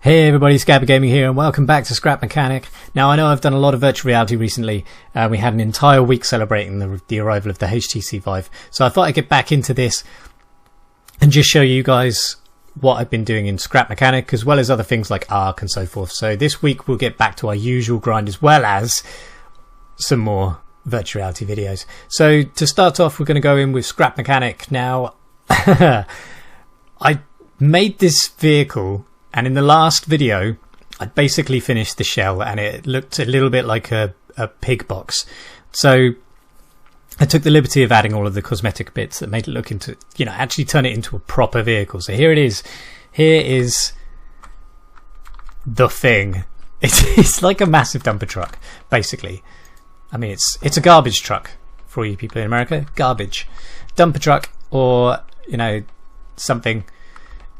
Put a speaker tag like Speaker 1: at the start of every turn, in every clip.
Speaker 1: Hey everybody, Scabby Gaming here and welcome back to Scrap Mechanic. Now I know I've done a lot of virtual reality recently. We had an entire week celebrating the arrival of the HTC Vive. So I thought I'd get back into this and just show you guys what I've been doing in Scrap Mechanic as well as other things like Arc and so forth. So this week we'll get back to our usual grind as well as some more virtual reality videos. So to start off we're going to go in with Scrap Mechanic. Now I made this vehicle and in the last video I basically finished the shell and it looked a little bit like a pig box. So I took the liberty of adding all of the cosmetic bits that made it look into, actually turn it into a proper vehicle. So here it is. Here is the thing. It's like a massive dumper truck, basically. I mean, it's a garbage truck for all you people in America. Garbage. Dumper truck or, something.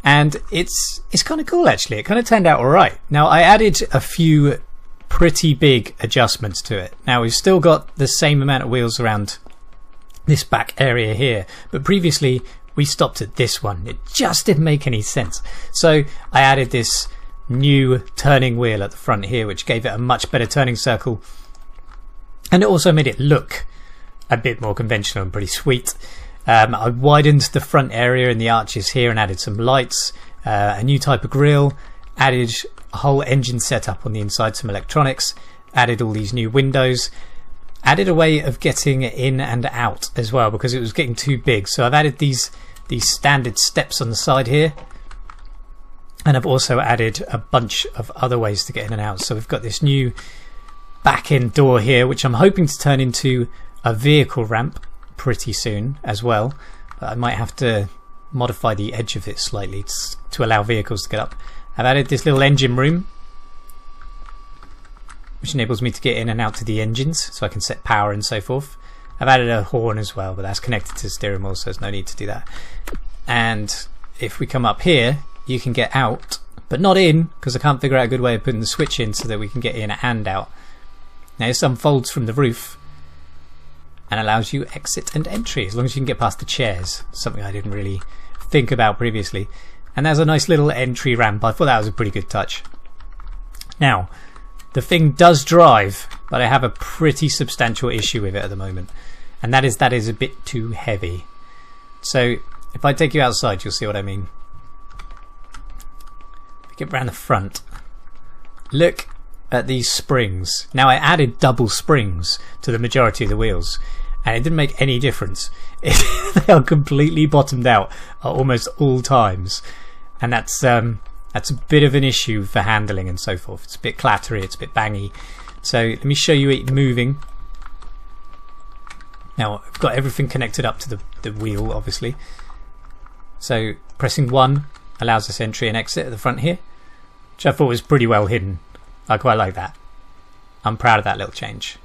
Speaker 1: And it's kind of cool, actually. It kind of turned out all right. Now, I added a few pretty big adjustments to it. Now, we've still got the same amount of wheels around this back area here. But previously, we stopped at this one. It just didn't make any sense. So I added this new turning wheel at the front here, which gave it a much better turning circle. And it also made it look a bit more conventional and pretty sweet. I widened the front area in the arches here and added some lights, a new type of grille, added a whole engine setup on the inside, some electronics, added all these new windows, added a way of getting in and out as well because it was getting too big. So I've added these standard steps on the side here, and I've also added a bunch of other ways to get in and out. So we've got this new back end door here, which I'm hoping to turn into a vehicle ramp pretty soon as well. I might have to modify the edge of it slightly to allow vehicles to get up. I've added this little engine room which enables me to get in and out to the engines so I can set power and so forth. I've added a horn as well, but that's connected to the steering wheel, so there's no need to do that. And if we come up here you can get out but not in, because I can't figure out a good way of putting the switch in so that we can get in and out. Now this unfolds from the roof and allows you exit and entry as long as you can get past the chairs, something I didn't really think about previously. And there's a nice little entry ramp. I thought that was a pretty good touch. Now the thing does drive, but I have a pretty substantial issue with it at the moment, and that is a bit too heavy. So if I take you outside you'll see what I mean. Get around the front, look at these springs. Now I added double springs to the majority of the wheels and it didn't make any difference. They are completely bottomed out at almost all times, and that's a bit of an issue for handling and so forth. It's a bit clattery, it's a bit bangy. So let me show you it moving. Now I've got everything connected up to the wheel obviously. So pressing 1 allows us entry and exit at the front here, which I thought was pretty well hidden. I quite like that. I'm proud of that little change.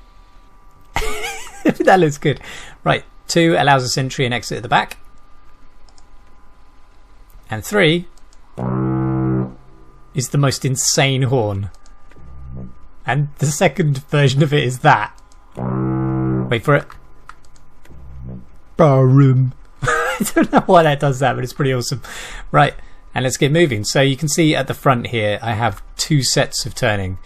Speaker 1: That looks good. Right, 2 allows us entry and exit at the back. And 3 is the most insane horn. And the second version of it is that. Wait for it. I don't know why that does that, but it's pretty awesome. Right, and let's get moving. So you can see at the front here I have 2 sets of turning.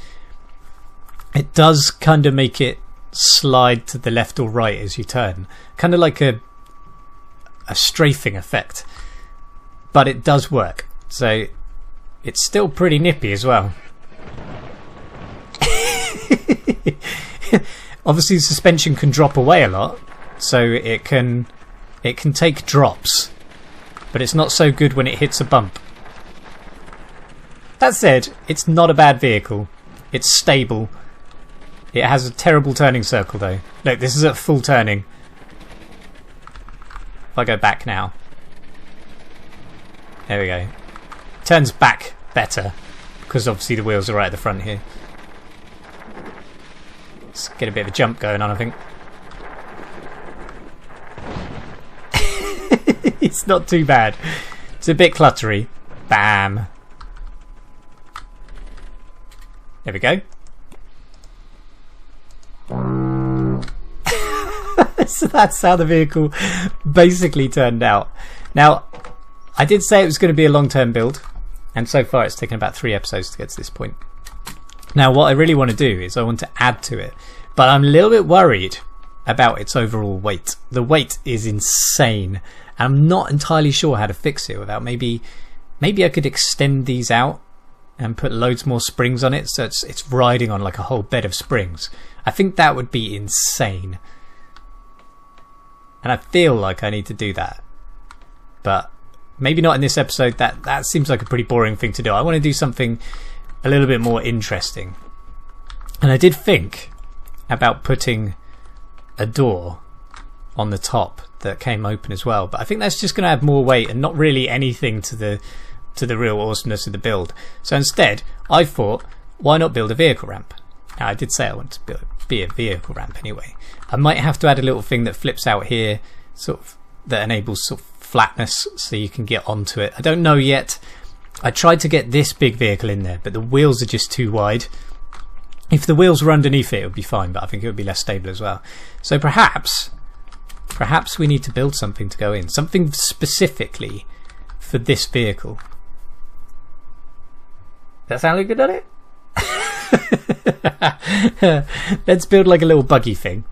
Speaker 1: It does kind of make it slide to the left or right as you turn, kind of like a strafing effect, but it does work. So it's still pretty nippy as well. Obviously the suspension can drop away a lot, so it can take drops, but it's not so good when it hits a bump. That said, it's not a bad vehicle. It's stable. It has a terrible turning circle though. Look, this is at full turning. If I go back now. There we go. Turns back better because obviously the wheels are right at the front here. Let's get a bit of a jump going on, I think. It's not too bad. It's a bit cluttery. Bam. There we go. So that's how the vehicle basically turned out. Now, I did say it was going to be a long-term build, And so far it's taken about 3 episodes to get to this point. Now what I really want to do is I want to add to it, but I'm a little bit worried about its overall weight. The weight is insane. I'm not entirely sure how to fix it without maybe I could extend these out and put loads more springs on it so it's riding on like a whole bed of springs. I think that would be insane. And I feel like I need to do that. But maybe not in this episode. That seems like a pretty boring thing to do. I want to do something a little bit more interesting. And I did think about putting a door on the top that came open as well, but I think that's just going to add more weight and not really anything to the real awesomeness of the build. So instead I thought, why not build a vehicle ramp? Now I did say I want to be a vehicle ramp anyway. I might have to add a little thing that flips out here, sort of, that enables sort of flatness so you can get onto it. I don't know yet. I tried to get this big vehicle in there, but the wheels are just too wide. If the wheels were underneath it would be fine, but I think it would be less stable as well. So perhaps we need to build something to go in, something specifically for this vehicle. That sound like good on it? Let's build like a little buggy thing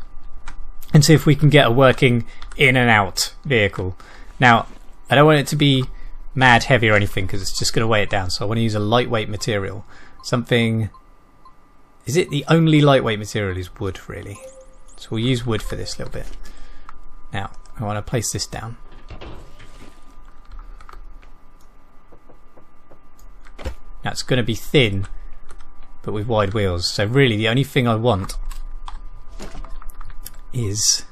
Speaker 1: and see if we can get a working in and out vehicle. Now I don't want it to be mad heavy or anything because it's just going to weigh it down, so I want to use a lightweight material. Something... Is it the only lightweight material is wood, really? So we'll use wood for this little bit. Now I want to place this down. Now it's going to be thin but with wide wheels, so really the only thing I want is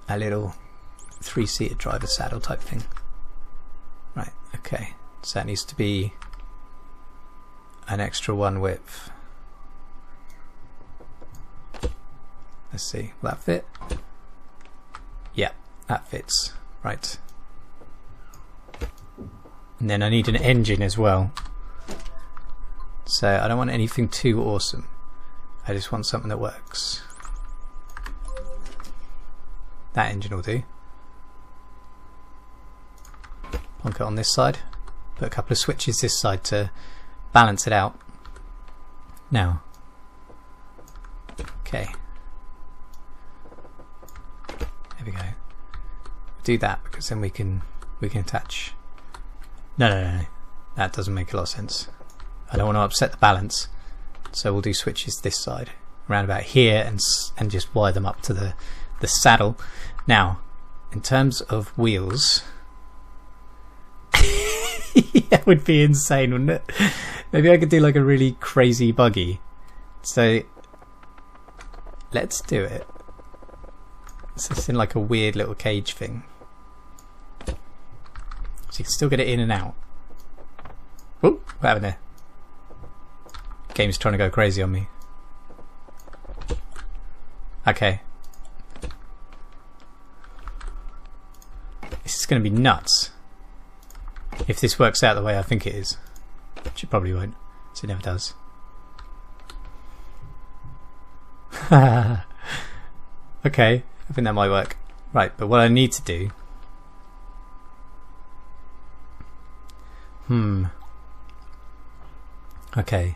Speaker 1: a little 3-seater driver saddle type thing. Right, okay, so that needs to be an extra 1 width. Let's see, will that fit? Yeah, that fits. Right. And then I need an engine as well. So I don't want anything too awesome. I just want something that works. That engine will do. Plonk it on this side. Put a couple of switches this side to balance it out. Now. Okay. There we go. Do that because then we can attach. No. That doesn't make a lot of sense. I don't want to upset the balance, so we'll do switches this side, around about here, and just wire them up to the saddle. Now, in terms of wheels, that would be insane, wouldn't it? Maybe I could do like a really crazy buggy. So let's do it. It's just in like a weird little cage thing, so you can still get it in and out. Whoop, what happened there? Game's trying to go crazy on me. Okay. This is going to be nuts. If this works out the way I think it is. Which it probably won't. So it never does. Okay, I think that might work. Right, but what I need to do... Okay.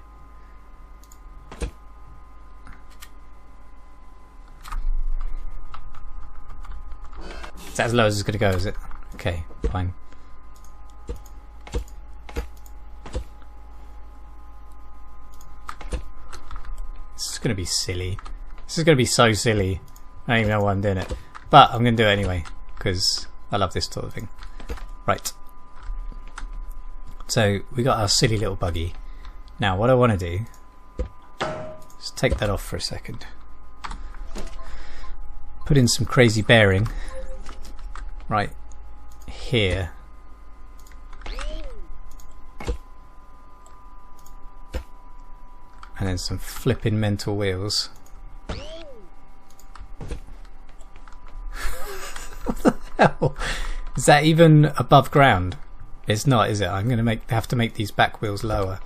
Speaker 1: Is that as low as it's going to go, is it? Okay, fine. This is going to be silly. This is going to be so silly. I don't even know why I'm doing it. But I'm going to do it anyway, because I love this sort of thing. Right. So we got our silly little buggy. Now what I want to do is take that off for a second. Put in some crazy bearing right here. And then some flipping mental wheels. What the hell? Is that even above ground? It's not, is it? I'm going to have to make these back wheels lower.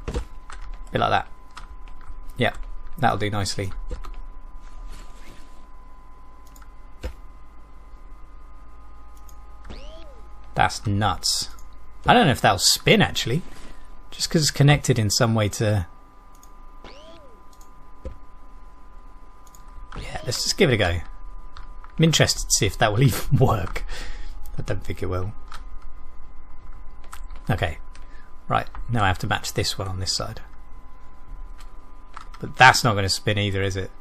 Speaker 1: A bit like that. Yeah, that'll do nicely. That's nuts. I don't know if that'll spin actually. Just because it's connected in some way to... Yeah, let's just give it a go. I'm interested to see if that will even work. I don't think it will. Okay. Right, now I have to match this one on this side. But that's not going to spin either, is it?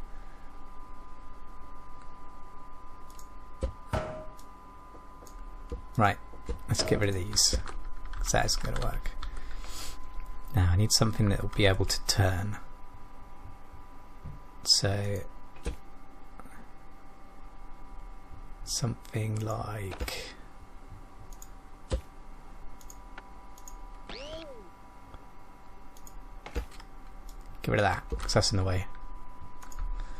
Speaker 1: Right, let's get rid of these, because that isn't going to work. Now I need something that will be able to turn. So something like... Get rid of that, because that's in the way.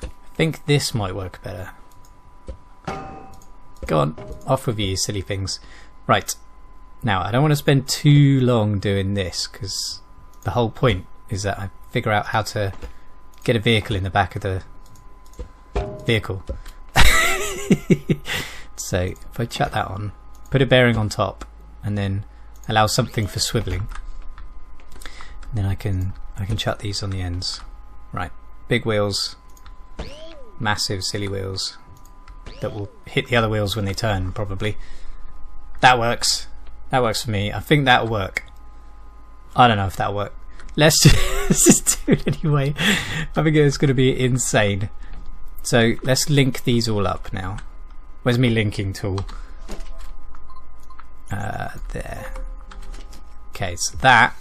Speaker 1: I think this might work better. Go on, off with you, silly things. Right, now I don't want to spend too long doing this, because the whole point is that I figure out how to get a vehicle in the back of the vehicle. So if I chuck that on, put a bearing on top, and then allow something for swiveling, then I can chuck these on the ends. Right, big wheels, massive silly wheels that will hit the other wheels when they turn, probably. That works. That works for me. I think that'll work. I don't know if that'll work. Let's just do it anyway. I think it's going to be insane. So let's link these all up now. Where's my linking tool? There. Okay, so that,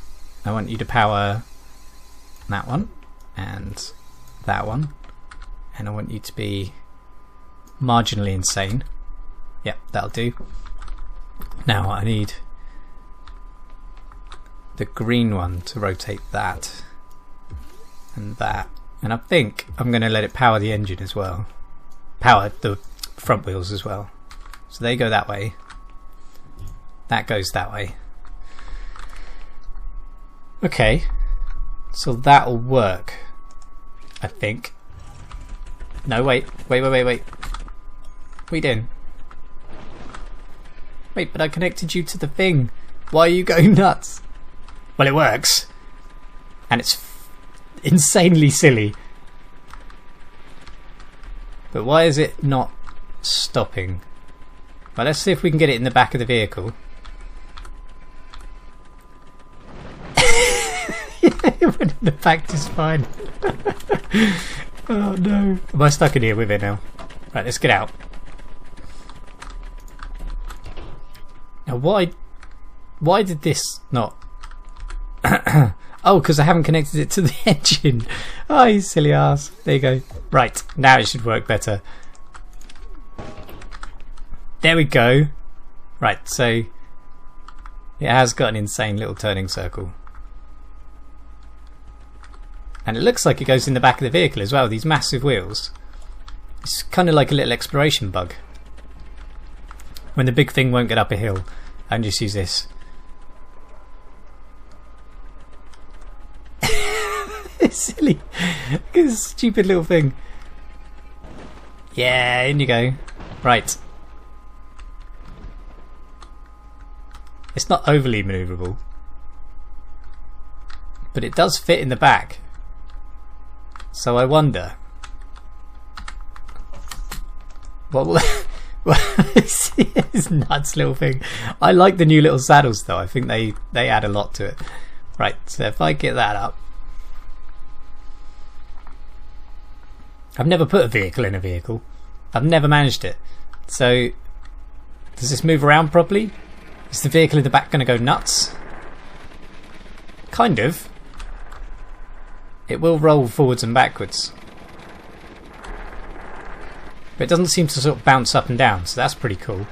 Speaker 1: I want you to power that one and that one, and I want you to be marginally insane. Yep, that'll do. Now I need the green one to rotate that and that, and I think I'm going to let it power the engine as well, power the front wheels as well. So they go that way, that goes that way. Okay, so that'll work, I think. No, wait. What are you doing? Wait, but I connected you to the thing. Why are you going nuts? Well, it works. And it's insanely silly. But why is it not stopping? Well, let's see if we can get it in the back of the vehicle. It went in the back just fine. Oh no. Am I stuck in here with it now? Right, let's get out. Now why did this not... Oh, because I haven't connected it to the engine. Oh, you silly ass. There you go. Right, now it should work better. There we go. Right, so it has got an insane little turning circle. And it looks like it goes in the back of the vehicle as well, these massive wheels. It's kind of like a little exploration bug. When the big thing won't get up a hill, and just use this. It's silly. Look at this stupid little thing. Yeah, in you go. Right. It's not overly manoeuvrable, but it does fit in the back. So I wonder what will see this nuts little thing. I like the new little saddles though. I think they add a lot to it. Right, so if I get that up, I've never put a vehicle in a vehicle. I've never managed it. So does this move around properly? Is the vehicle in the back going to go nuts? Kind of. It will roll forwards and backwards. But it doesn't seem to sort of bounce up and down, so that's pretty cool.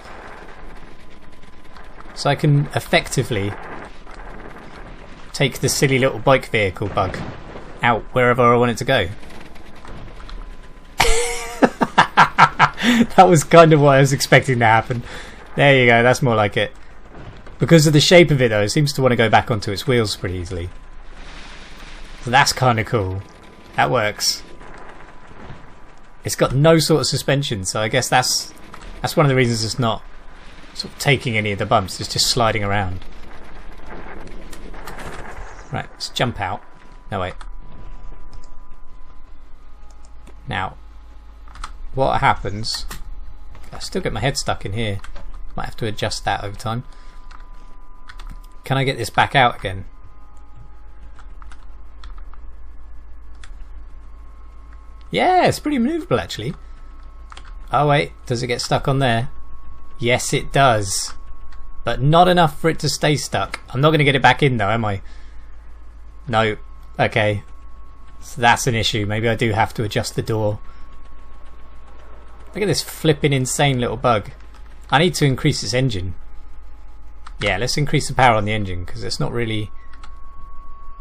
Speaker 1: So I can effectively take the silly little bike vehicle bug out wherever I want it to go. That was kind of what I was expecting to happen. There you go, that's more like it. Because of the shape of it though, it seems to want to go back onto its wheels pretty easily. So that's kind of cool. That works. It's got no sort of suspension, so I guess that's one of the reasons it's not sort of taking any of the bumps. It's just sliding around. Right, let's jump out. No, wait. Now, what happens... I still get my head stuck in here. Might have to adjust that over time. Can I get this back out again? Yeah, it's pretty manoeuvrable actually. Oh wait, does it get stuck on there? Yes it does. But not enough for it to stay stuck. I'm not going to get it back in though, am I? No. Okay. So that's an issue. Maybe I do have to adjust the door. Look at this flipping insane little bug. I need to increase its engine. Yeah, let's increase the power on the engine because it's not really...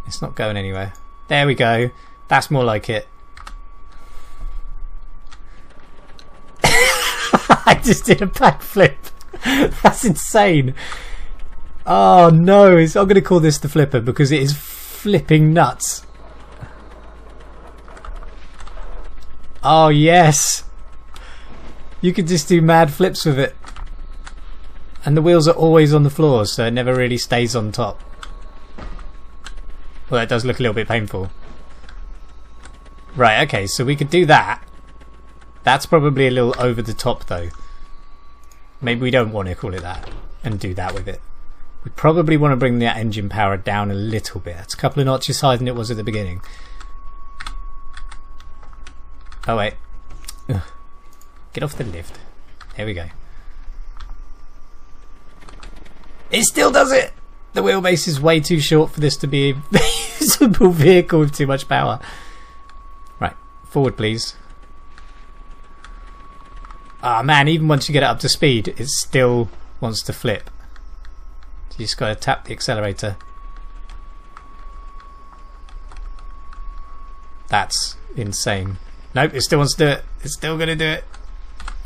Speaker 1: It's not going anywhere. There we go. That's more like it. I just did a backflip. That's insane. Oh no, I'm going to call this the flipper because it is flipping nuts. Oh yes. You could just do mad flips with it. And the wheels are always on the floor, so it never really stays on top. Well, that does look a little bit painful. Right, okay, so we could do that. That's probably a little over the top though. Maybe we don't want to call it that and do that with it. We probably want to bring the engine power down a little bit. It's a couple of notches higher than it was at the beginning. Oh wait. Ugh. Get off the lift. There we go. It still does it! The wheelbase is way too short for this to be a usable vehicle with too much power. Right, forward please. Ah man, even once you get it up to speed, it still wants to flip. So you just gotta tap the accelerator. That's insane. Nope, it still wants to do it. It's still gonna do it.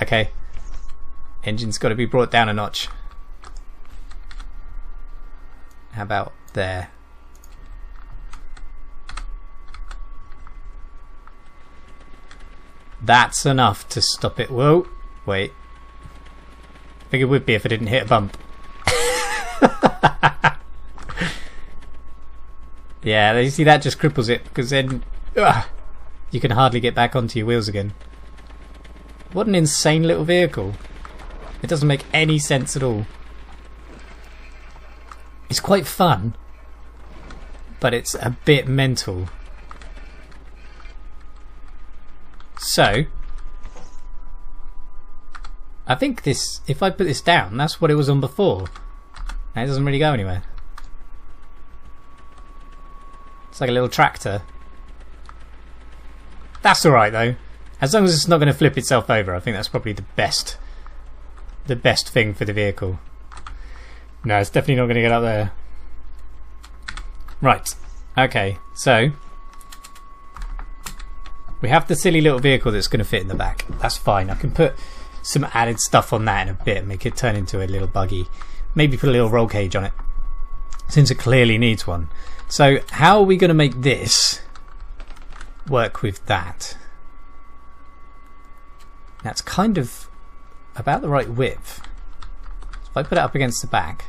Speaker 1: Okay. Engine's gotta be brought down a notch. How about there? That's enough to stop it. Whoa, wait. I think it would be if I didn't hit a bump. Yeah, you see that just cripples it because then you can hardly get back onto your wheels again. What an insane little vehicle. It doesn't make any sense at all. It's quite fun, but it's a bit mental. So, I think this, if I put this down, that's what it was on before. And it doesn't really go anywhere. It's like a little tractor. That's alright though. As long as it's not going to flip itself over, I think that's probably the best thing for the vehicle. No, it's definitely not going to get up there. Right. Okay, so we have the silly little vehicle that's going to fit in the back. That's fine. I can put some added stuff on that in a bit, make it turn into a little buggy. Maybe put a little roll cage on it, since it clearly needs one. So how are we going to make this work with that? That's kind of about the right width. So if I put it up against the back,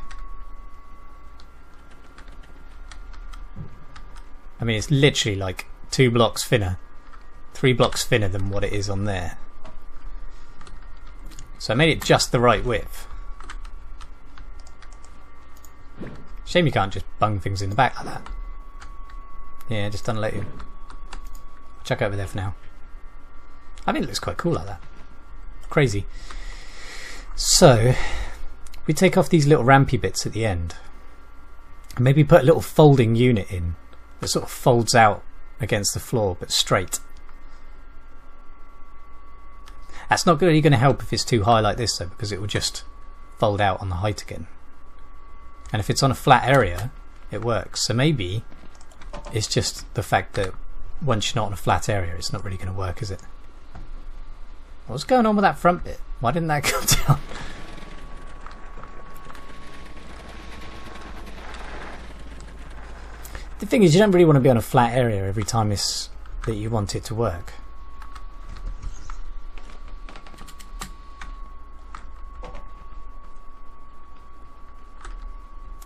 Speaker 1: I mean it's literally like 2 blocks thinner, 3 blocks thinner than what it is on there. So I made it just the right width. Shame you can't just bung things in the back like that. Yeah, just unload it. Chuck it over there for now. I think it looks quite cool like that. Crazy. So we take off these little rampy bits at the end and maybe put a little folding unit in that sort of folds out against the floor but straight. That's not really going to help if it's too high like this though, because it will just fold out on the height again. And if it's on a flat area it works. So maybe it's just the fact that once you're not on a flat area it's not really going to work, is it? What's going on with that front bit? Why didn't that come down? The thing is, you don't really want to be on a flat area every time that you want it to work.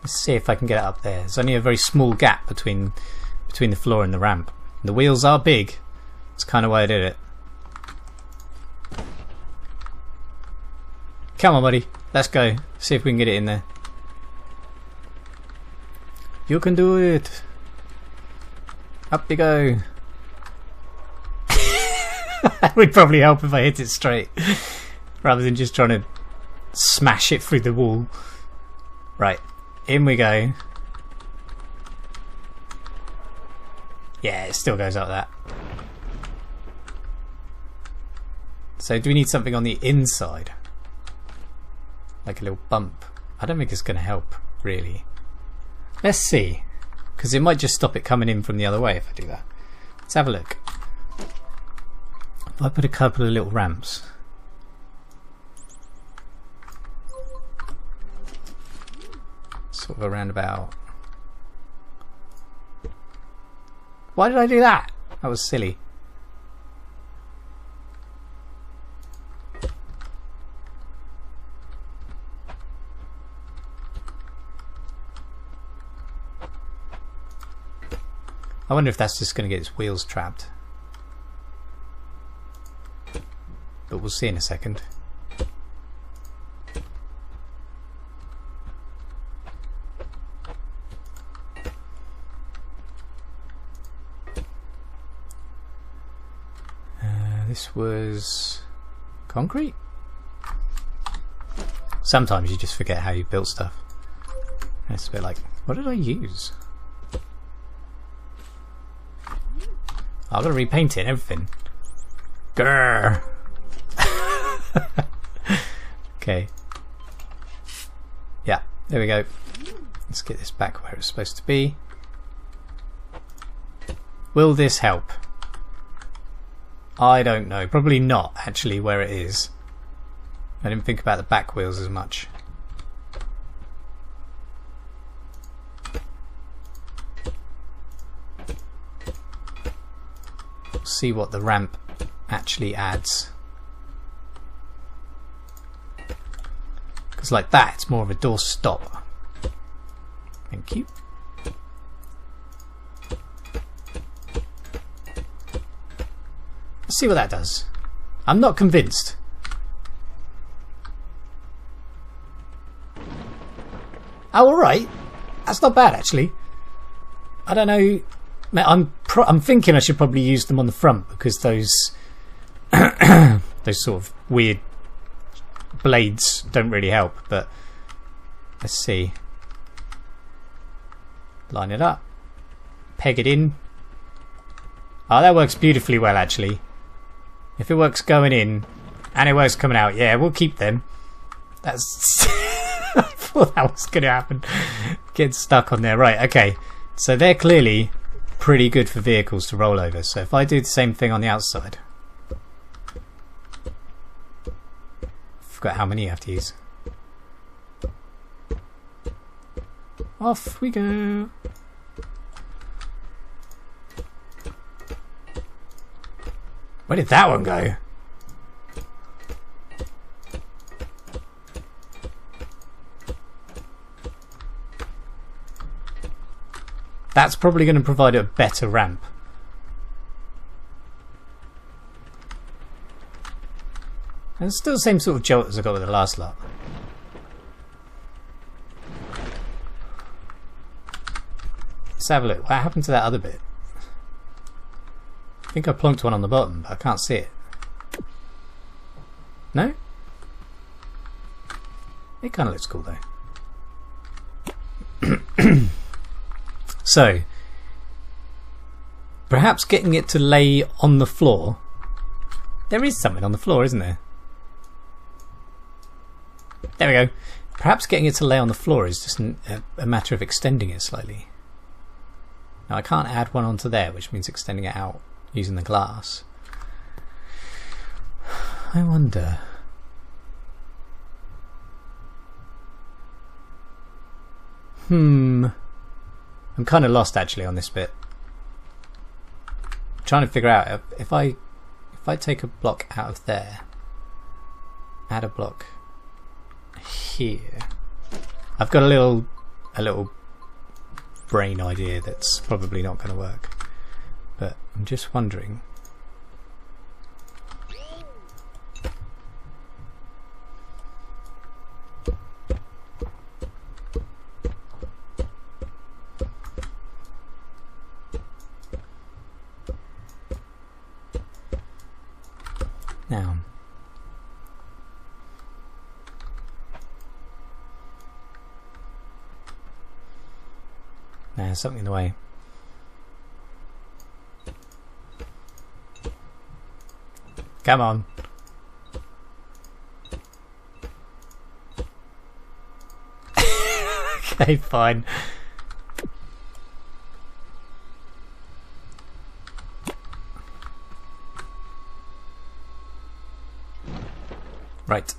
Speaker 1: Let's see if I can get it up there. There's only a very small gap between the floor and the ramp. And the wheels are big. That's kind of why I did it. Come on, buddy. Let's go. See if we can get it in there. You can do it. Up you go. That would probably help if I hit it straight, rather than just trying to smash it through the wall. Right, in we go. Yeah, it still goes up that. So do we need something on the inside? Like a little bump? I don't think it's going to help, really. Let's see. Because it might just stop it coming in from the other way if I do that. Let's have a look. If I put a couple of little ramps. Sort of a roundabout. Why did I do that? That was silly. I wonder if that's just going to get its wheels trapped. But we'll see in a second. This was concrete? Sometimes you just forget how you built stuff. It's a bit like, what did I use? I've got to repaint it and everything. Grrr. Okay. Yeah, there we go. Let's get this back where it's supposed to be. Will this help? I don't know. Probably not, actually, where it is. I didn't think about the back wheels as much. See what the ramp actually adds. Because like that, it's more of a door stop. Thank you. Let's see what that does. I'm not convinced. Oh, alright. That's not bad, actually. I don't know. I'm thinking I should probably use them on the front because those those sort of weird blades don't really help. But let's see. Line it up. Peg it in. Oh, that works beautifully well, actually. If it works going in and it works coming out, yeah, we'll keep them. That's I thought that was going to happen. Get stuck on there. Right, okay. So they're clearly pretty good for vehicles to roll over. So if I do the same thing on the outside. Forgot how many you have to use. Off we go. Where did that one go? That's probably going to provide a better ramp. And it's still the same sort of jolt as I got with the last lot. Let's have a look. What happened to that other bit? I think I plonked one on the bottom, but I can't see it. No? It kind of looks cool though. So, perhaps getting it to lay on the floor. There is something on the floor, isn't there? There we go. Perhaps getting it to lay on the floor is just a matter of extending it slightly. Now I can't add one onto there, which means extending it out using the glass. I wonder. I'm kind of lost actually on this bit. I'm trying to figure out if I take a block out of there, add a block here. I've got a little a little brain idea that's probably not going to work. But I'm just wondering. Now, there's something in the way. Come on. Okay, fine. Right.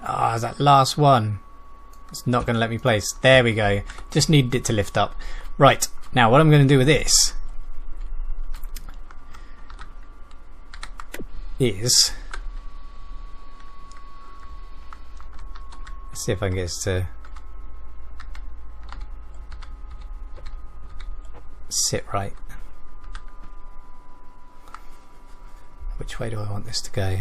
Speaker 1: Ah, that last one. It's not going to let me place. There we go. Just needed it to lift up. Right. Now what I'm going to do with this is, let's see if I can get this to sit right. Which way do I want this to go?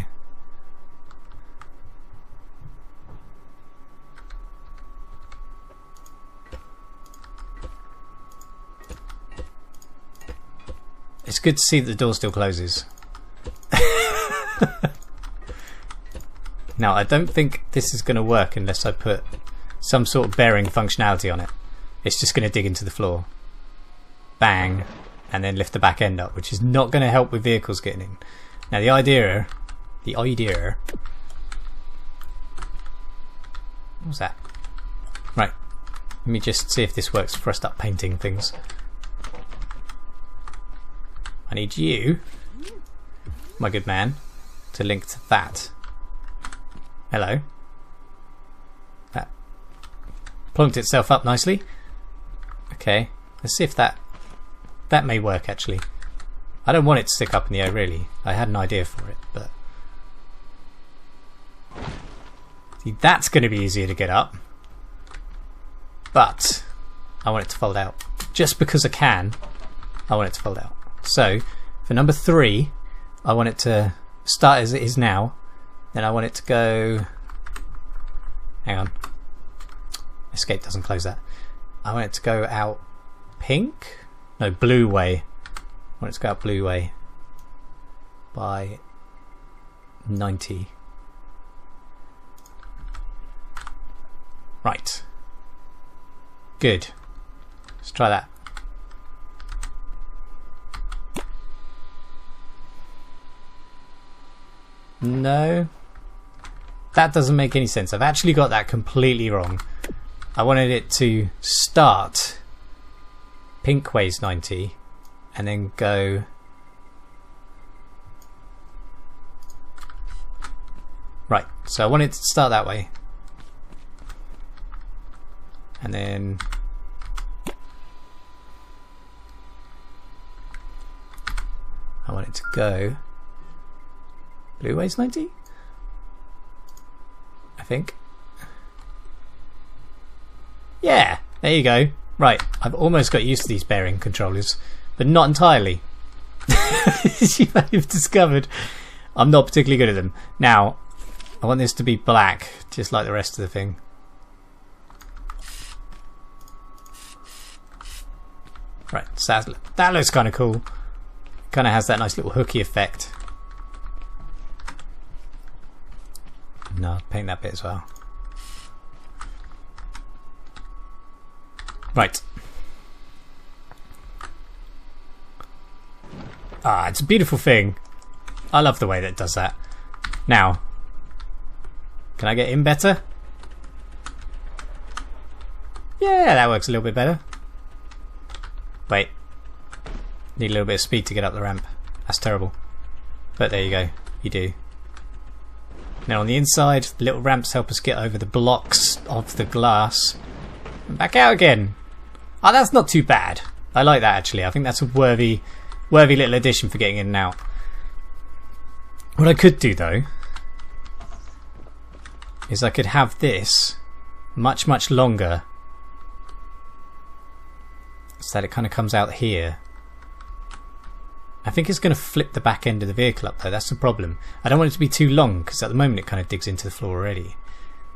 Speaker 1: It's good to see that the door still closes. Now, I don't think this is going to work unless I put some sort of bearing functionality on it. It's just going to dig into the floor. Bang. And then lift the back end up, which is not going to help with vehicles getting in. Now the idea, what was that? Right, let me just see if this works before I start painting things. I need you, my good man, to link to that. Hello. That plunked itself up nicely. Okay, let's see if that may work actually. I don't want it to stick up in the air really. I had an idea for it, but see, that's going to be easier to get up. But I want it to fold out. Just because I can, I want it to fold out. So for number 3, I want it to start as it is now. Then I want it to go, hang on, escape doesn't close that. I want it to go out pink? No, blue way. I want it to go out blue way by 90. Right. Good. Let's try that. No. That doesn't make any sense. I've actually got that completely wrong. I wanted it to start pink ways 90 and then go right. So I want it to start that way and then I want it to go blue ways 90, I think. Yeah, there you go. Right, I've almost got used to these bearing controllers, but not entirely. As you may have discovered, I'm not particularly good at them. Now, I want this to be black, just like the rest of the thing. Right, so that looks kind of cool. Kind of has that nice little hooky effect. No, I'll paint that bit as well. Right. Ah, it's a beautiful thing. I love the way that it does that. Now, can I get in better? Yeah, that works a little bit better. Wait. Need a little bit of speed to get up the ramp. That's terrible. But there you go. You do. Now on the inside, the little ramps help us get over the blocks of the glass. And back out again. Oh, that's not too bad. I like that actually. I think that's a worthy little addition for getting in and out. What I could do though is I could have this much longer, so that it kind of comes out here. I think it's going to flip the back end of the vehicle up though, that's the problem. I don't want it to be too long because at the moment it kind of digs into the floor already.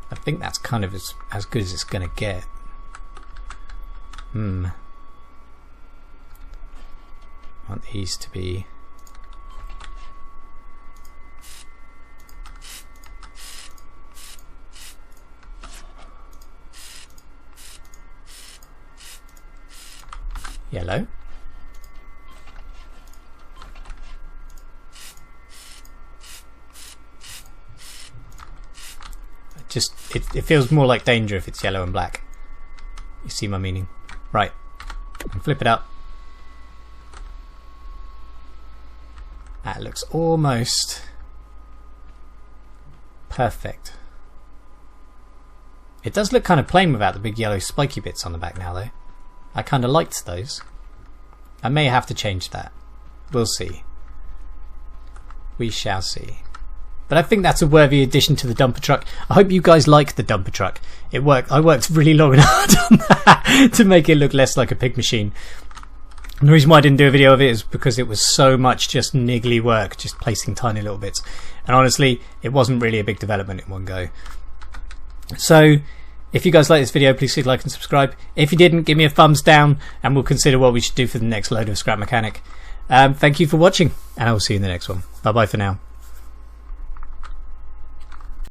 Speaker 1: I think that's kind of as good as it's going to get. I want these to be... yellow. It feels more like danger if it's yellow and black. You see my meaning? Right. And flip it up. That looks almost perfect. It does look kind of plain without the big yellow spiky bits on the back now though. I kind of liked those. I may have to change that. We'll see. We shall see. But I think that's a worthy addition to the dumper truck. I hope you guys like the dumper truck. It worked. I worked really long and hard on that to make it look less like a pig machine. And the reason why I didn't do a video of it is because it was so much just niggly work, just placing tiny little bits. And honestly, it wasn't really a big development in one go. So, if you guys like this video, please click like and subscribe. If you didn't, give me a thumbs down and we'll consider what we should do for the next load of Scrap Mechanic. Thank you for watching and I will see you in the next one. Bye bye for now.